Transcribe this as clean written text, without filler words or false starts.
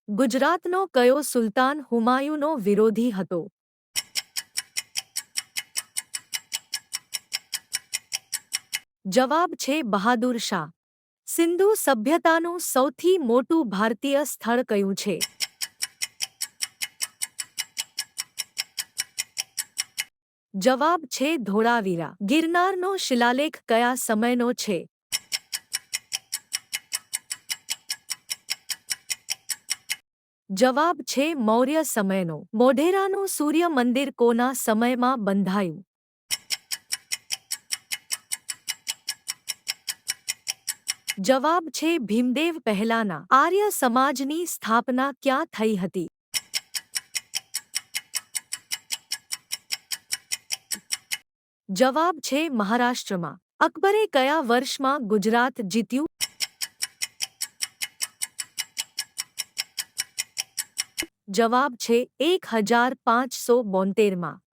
ગુજરાતનો કયો સુલતાન હુમાયુનો વિરોધી હતો? જવાબ છે બહાદુર શાહ. સિંધુ સભ્યતાનું સૌથી મોટું ભારતીય સ્થળ કયું છે? જવાબ છે ધોળાવીરા. ગિરનારનો શિલાલેખ કયા સમયનો છે? જવાબ છે મૌર્ય સમયનો. મોઢેરાનું સૂર્ય મંદિર કોના સમયમાં બંધાયું? જવાબ છે ભીમદેવ પહેલાના. આર્ય સમાજની સ્થાપના ક્યાં થઈ હતી? જવાબ છે મહારાષ્ટ્રમાં. અકબરે કયા વર્ષમાં ગુજરાત જીત્યું? જવાબ છે 1572માં.